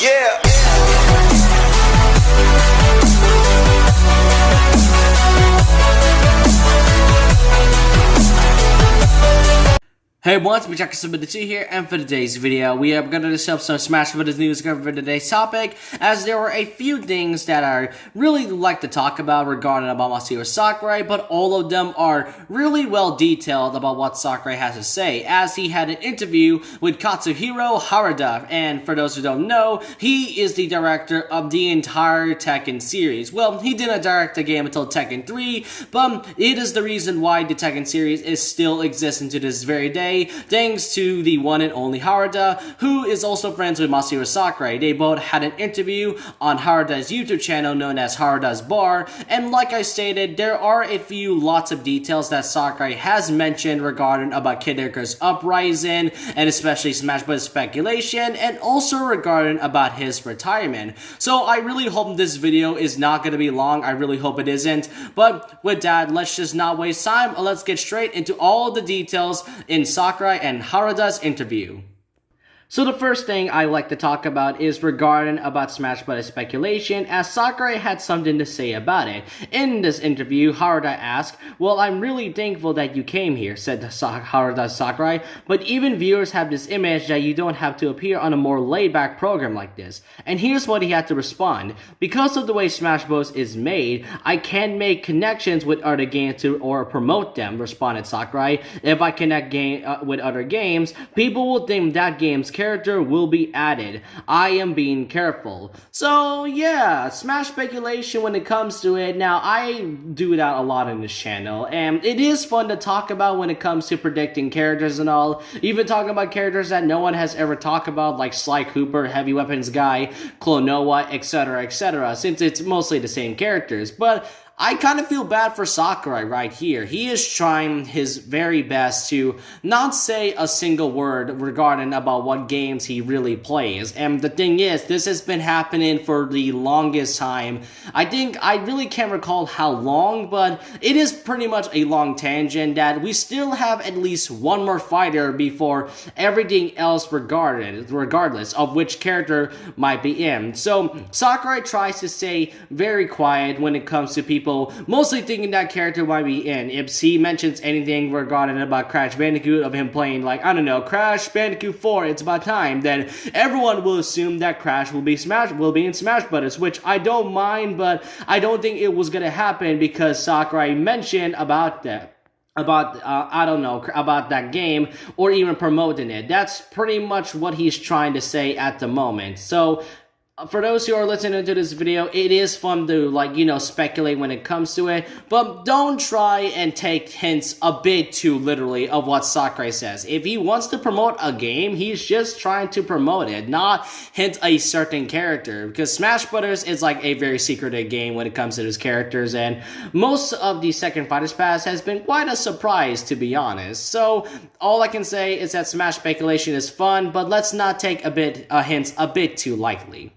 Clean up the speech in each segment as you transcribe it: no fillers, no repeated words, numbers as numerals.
Yeah. Hey everyone, it's TEKKEN here, and for today's video, we are going to discuss some Smash Brothers news for today's topic, as there were a few things that I really like to talk about regarding about Masahiro Sakurai, but all of them are really well detailed about what Sakurai has to say, as he had an interview with Katsuhiro Harada, and for those who don't know, he is the director of the entire Tekken series. Well, he didn't direct the game until Tekken 3, but it is the reason why the Tekken series is still existing to this very day, thanks to the one and only Harada, who is also friends with Masahiro Sakurai. They both had an interview on Harada's YouTube channel known as Harada's Bar, and like I stated, there are a few lots of details that Sakurai has mentioned regarding about Kid Icarus Uprising, and especially Smash Bros. Speculation, and also regarding about his retirement. So I really hope this video is not going to be long. I really hope it isn't. But with that, let's just not waste time. Let's get straight into all the details in Sakurai and Harada's interview. So the first thing I like to talk about is regarding about Smash Bros. Speculation, as Sakurai had something to say about it. In this interview, Harada asked, "Well, I'm really thankful that you came here," said Harada Sakurai, "but even viewers have this image that you don't have to appear on a more laid-back program like this." And here's what he had to respond. "Because of the way Smash Bros. Is made, I can't make connections with other games or promote them," responded Sakurai. "If I connect with other games, people will think that game's character will be added. I am being careful." So yeah, Smash speculation when it comes to it. Now, I do that a lot in this channel, and it is fun to talk about when it comes to predicting characters and all. Even talking about characters that no one has ever talked about, like Sly Cooper, Heavy Weapons Guy, Klonoa, etc., since it's mostly the same characters. But I kind of feel bad for Sakurai right here. He is trying his very best to not say a single word regarding about what games he really plays. And the thing is, this has been happening for the longest time. I think I really can't recall how long, but it is pretty much a long tangent that we still have at least one more fighter before everything else regardless of which character might be in. So Sakurai tries to stay very quiet when it comes to people mostly thinking that character might be in. If he mentions anything regarding about Crash Bandicoot, of him playing, like, I don't know, Crash Bandicoot 4, it's about time, then everyone will assume that Crash will be in Smash Brothers, which I don't mind, but I don't think it was gonna happen because Sakurai mentioned about that. I don't know, about that game, or even promoting it. That's pretty much what he's trying to say at the moment. So for those who are listening to this video, it is fun to, like, you know, speculate when it comes to it, but don't try and take hints a bit too literally of what Sakurai says. If he wants to promote a game, he's just trying to promote it, not hint a certain character, because Smash Brothers is like a very secretive game when it comes to those characters, and most of the Second Fighters Pass has been quite a surprise, to be honest. So all I can say is that Smash speculation is fun, but let's not take hints a bit too lightly.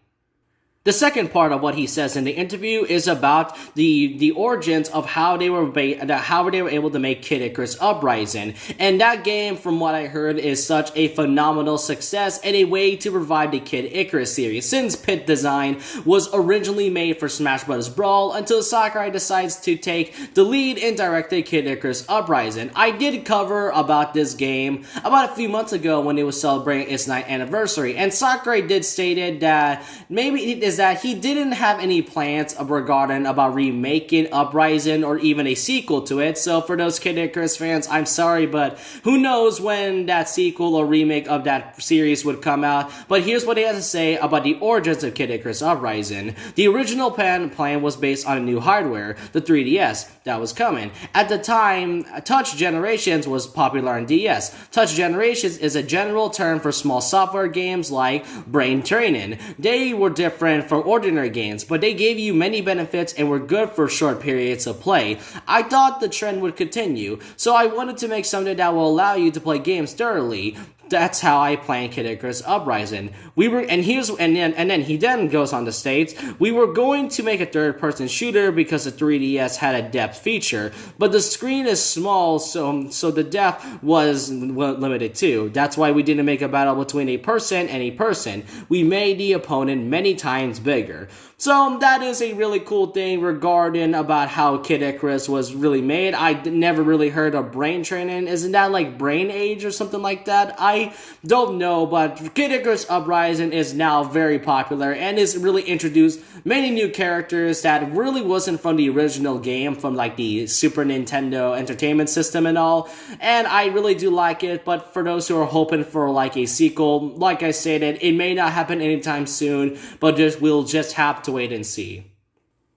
The second part of what he says in the interview is about the origins of how they were able to make Kid Icarus Uprising, and that game, from what I heard, is such a phenomenal success and a way to provide the Kid Icarus series, since Pit Design was originally made for Smash Bros. Brawl until Sakurai decides to take the lead and directed Kid Icarus Uprising. I did cover about this game about a few months ago when it was celebrating its 9th anniversary, and Sakurai did stated that maybe it is that he didn't have any plans regarding about remaking Uprising or even a sequel to it. So for those Kid Icarus fans, I'm sorry, but who knows when that sequel or remake of that series would come out. But here's what he has to say about the origins of Kid Icarus Uprising. The original plan was based on a new hardware, the 3DS, that was coming. At the time, Touch Generations was popular on DS. Touch Generations is a general term for small software games like Brain Training. They were different from ordinary games, but they gave you many benefits and were good for short periods of play. I thought the trend would continue, so I wanted to make something that will allow you to play games thoroughly. That's how I played Kid Icarus Uprising. And then he goes on to state, we were going to make a third-person shooter because the 3DS had a depth feature, but the screen is small, so the depth was limited too. That's why we didn't make a battle between a person and a person. We made the opponent many times bigger. So that is a really cool thing regarding about how Kid Icarus was really made. I never really heard of brain training. Isn't that like brain age or something like that? I don't know, but Kid Icarus Uprising is now very popular and is really introduced many new characters that really wasn't from the original game, from like the Super Nintendo Entertainment System and all. And I really do like it, but for those who are hoping for like a sequel, like I stated, it may not happen anytime soon, but we'll just have to wait and see.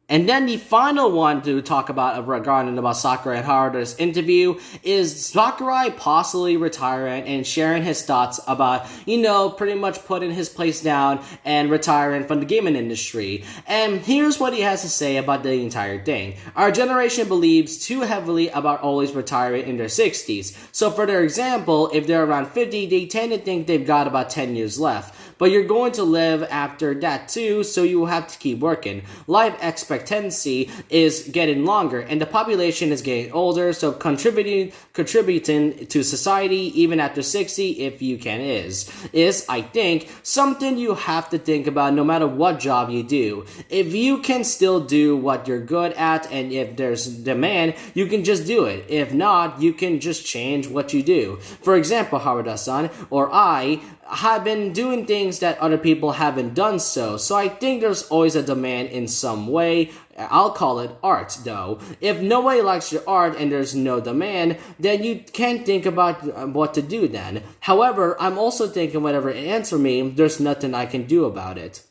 And then the final one to talk about regarding about Sakurai and Harada's interview is Sakurai possibly retiring and sharing his thoughts about, pretty much putting his place down and retiring from the gaming industry. And here's what he has to say about the entire thing. Our generation believes too heavily about always retiring in their 60s. So for their example, if they're around 50, they tend to think they've got about 10 years left. But you're going to live after that too, so you will have to keep working. Life expectancy is getting longer, and the population is getting older, so contributing to society even after 60, if you can, is I think, something you have to think about no matter what job you do. If you can still do what you're good at, and if there's demand, you can just do it. If not, you can just change what you do. For example, Harada-san, or I, have been doing things that other people haven't done so I think there's always a demand in some way. I'll call it art, though. If nobody likes your art and there's no demand, then you can't think about what to do then. However, I'm also thinking whatever it ends for me, there's nothing I can do about it.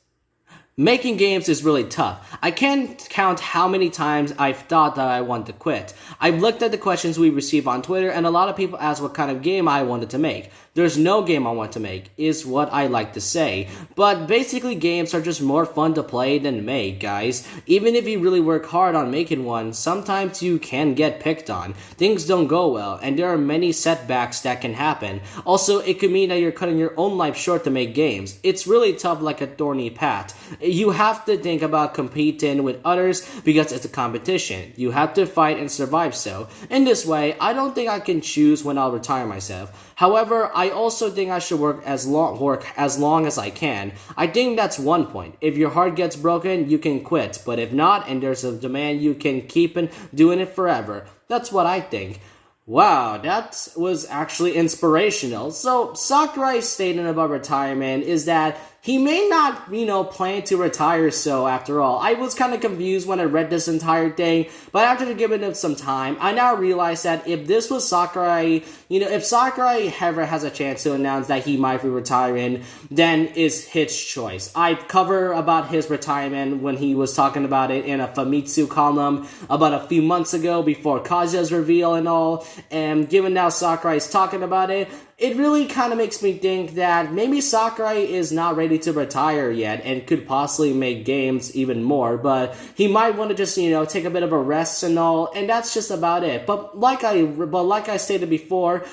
Making games is really tough. I can't count how many times I've thought that I want to quit. I've looked at the questions we receive on Twitter, and a lot of people ask what kind of game I wanted to make. There's no game I want to make, is what I like to say. But basically, games are just more fun to play than make, guys. Even if you really work hard on making one, sometimes you can get picked on. Things don't go well, and there are many setbacks that can happen. Also, it could mean that you're cutting your own life short to make games. It's really tough, like a thorny path. You have to think about competing with others because it's a competition. You have to fight and survive so. In this way, I don't think I can choose when I'll retire myself. However, I also think I should work as long as I can. I think that's one point. If your heart gets broken, you can quit. But if not, and there's a demand, you can keep doing it forever. That's what I think. Wow, that was actually inspirational. So, Sakurai's statement about retirement is that he may not, plan to retire so after all. I was kind of confused when I read this entire thing, but after giving it some time, I now realize that if this was Sakurai, if Sakurai ever has a chance to announce that he might be retiring, then it's his choice. I covered about his retirement when he was talking about it in a Famitsu column about a few months ago before Kazuya's reveal and all, and given now Sakurai's talking about it, it really kind of makes me think that maybe Sakurai is not ready to retire yet and could possibly make games even more, but he might want to just, take a bit of a rest and all, and that's just about it. But like I stated before,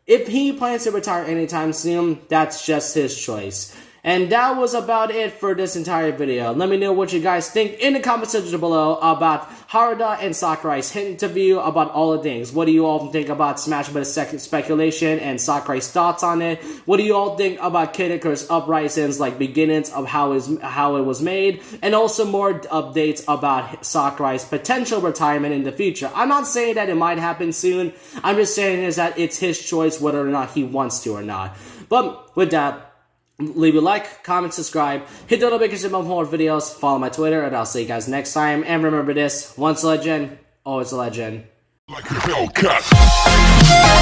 if he plans to retire anytime soon, that's just his choice. And that was about it for this entire video. Let me know what you guys think in the comment section below about Harada and Sakurai's interview, about all the things. What do you all think about Smash Bros. Second speculation and Sakurai's thoughts on it? What do you all think about Kid Icarus Uprising's beginnings of how it was made? And also more updates about Sakurai's potential retirement in the future. I'm not saying that it might happen soon. I'm just saying is that it's his choice whether or not he wants to or not. But with that, leave a like, comment, subscribe, hit the notification bell for more videos, follow my Twitter, and I'll see you guys next time. And remember this, once a legend, always a legend. Like a Hellcat.